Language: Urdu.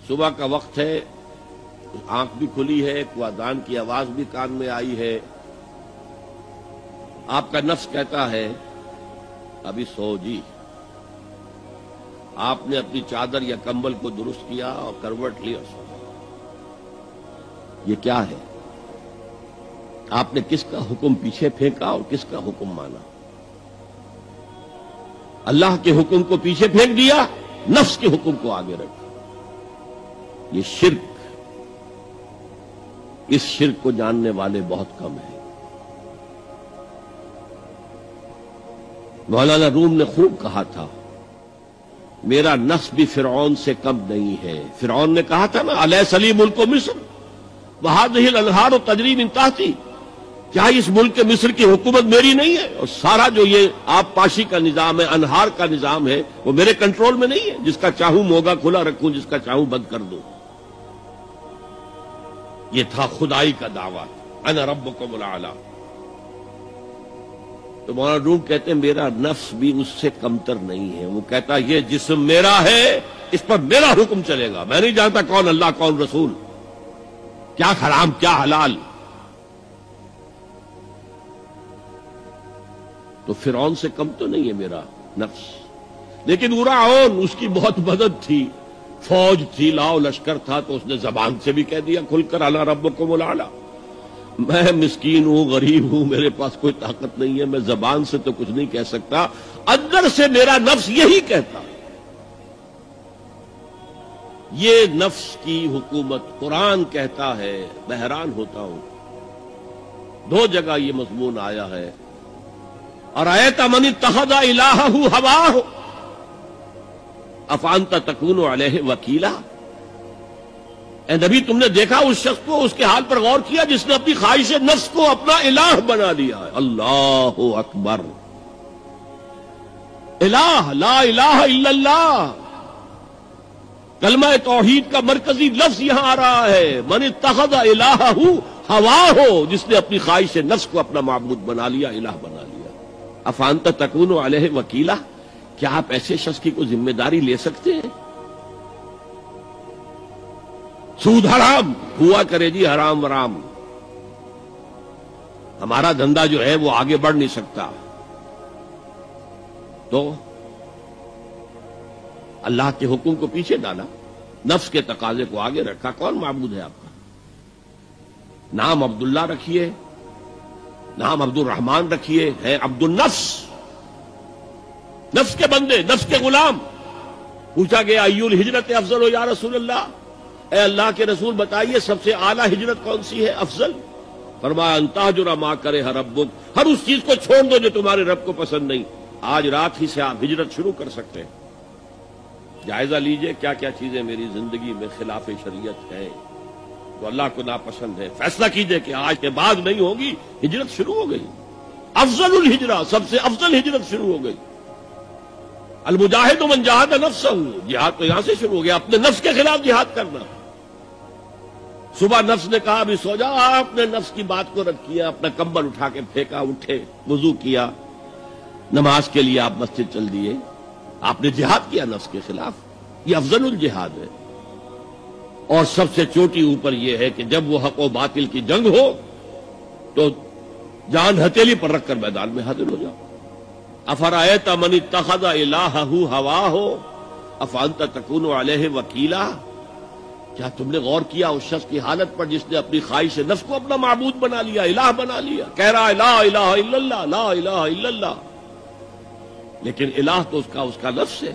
صبح کا وقت ہے، آنکھ بھی کھلی ہے، کوئی اذان کی آواز بھی کان میں آئی ہے، آپ کا نفس کہتا ہے ابھی سو جی۔ آپ نے اپنی چادر یا کمبل کو درست کیا اور کروٹ لی اور سو۔ یہ کیا ہے؟ آپ نے کس کا حکم پیچھے پھینکا اور کس کا حکم مانا؟ اللہ کے حکم کو پیچھے پھینک دیا، نفس کے حکم کو آگے رکھا۔ یہ شرک، اس شرک کو جاننے والے بہت کم ہیں۔ مولانا روم نے خوب کہا تھا، میرا نفس بھی فرعون سے کم نہیں ہے۔ فرعون نے کہا تھا نا، الیس لی ملک مصر وہذہ الانہار تجری من تحتی، کیا اس ملک مصر کی حکومت میری نہیں ہے؟ اور سارا جو یہ آب پاشی کا نظام ہے، انہار کا نظام ہے، وہ میرے کنٹرول میں نہیں ہے؟ جس کا چاہوں موگا کھلا رکھوں، جس کا چاہوں بند کر دوں۔ یہ تھا خدائی کا دعویٰ، انا ربکم الاعلی۔ تو مولانا روم کہتے ہیں میرا نفس بھی اس سے کمتر نہیں ہے۔ وہ کہتا یہ جسم میرا ہے، اس پر میرا حکم چلے گا، میں نہیں جانتا کون اللہ کون رسول، کیا حرام کیا حلال۔ تو فرعون سے کم تو نہیں ہے میرا نفس، لیکن فرعون اس کی بہت مدد تھی، فوج تھی، لاؤ لشکر تھا، تو اس نے زبان سے بھی کہہ دیا کھل کر انا ربکم الاعلی۔ میں مسکین ہوں، غریب ہوں، میرے پاس کوئی طاقت نہیں ہے، میں زبان سے تو کچھ نہیں کہہ سکتا، اندر سے میرا نفس یہی کہتا۔ یہ نفس کی حکومت قرآن کہتا ہے، میں حیران ہوتا ہوں۔ دو جگہ یہ مضمون آیا ہے، ارأیت من اتخذ الہہ ہواہ افانت تکون علیہ وکیلا۔ اے نبی، تم نے دیکھا اس شخص کو، اس کے حال پر غور کیا جس نے اپنی خواہش نفس کو اپنا الہ بنا لیا ہے۔ اللہ اکبر، الہ، لا الہ الا اللہ، کلمہ توحید کا مرکزی لفظ یہاں آ رہا ہے۔ من اتخذ الہہ ہواہ، جس نے اپنی خواہش نفس کو اپنا معبود بنا لیا، الہ بنا لیا۔ افانت تکون علیہ وکیلا، کیا آپ ایسے شخص کی کوئی ذمہ داری لے سکتے ہیں؟ سود حرام ہوا کرے جی، حرام ورام، ہمارا دھندا جو ہے وہ آگے بڑھ نہیں سکتا۔ تو اللہ کے حکم کو پیچھے ڈالا، نفس کے تقاضے کو آگے رکھا۔ کون معبود ہے آپ کا؟ نام عبداللہ رکھیے، نام عبد الرحمن رکھیے، ہے عبد النفس، نفس کے بندے، نفس کے غلام۔ پوچھا گیا ای الہجرت افضل یا رسول اللہ، اے اللہ کے رسول بتائیے سب سے اعلیٰ ہجرت کون سی ہے، افضل؟ فرمایا ان تہجر ما کرہ ربک، ہر اس چیز کو چھوڑ دو جو تمہارے رب کو پسند نہیں۔ آج رات ہی سے آپ ہجرت شروع کر سکتے ہیں۔ جائزہ لیجئے کیا کیا چیزیں میری زندگی میں خلاف شریعت ہیں، تو اللہ کو ناپسند ہے، فیصلہ کیجئے کہ آج کے بعد نہیں ہوگی۔ ہجرت شروع ہو گئی، افضل الہجرہ، سب سے افضل ہجرت شروع ہو گئی۔ المجاہد من جاہد نفسہ، جہاد تو یہاں سے شروع ہو گیا، اپنے نفس کے خلاف جہاد کرنا۔ صبح نفس نے کہا ابھی سو جاؤ، آپ نے نفس کی بات کو رد کیا، اپنا کمبل اٹھا کے پھینکا، اٹھے، وضو کیا، نماز کے لیے آپ مسجد چل دیے، آپ نے جہاد کیا نفس کے خلاف۔ یہ افضل الجہاد ہے۔ اور سب سے چوٹی اوپر یہ ہے کہ جب وہ حق و باطل کی جنگ ہو تو جان ہتھیلی پر رکھ کر میدان میں حاضر ہو جاؤ۔ افرأیت من اتخذ الہہ ہواہ افانت تکون علیہ وکیلا، کیا تم نے غور کیا اس شخص کی حالت پر جس نے اپنی خواہش نفس کو اپنا معبود بنا لیا، الہ بنا لیا؟ کہہ رہا ہے لا الہ الا اللہ، لا الہ الا اللہ، لیکن الہ تو اس کا نفس ہے۔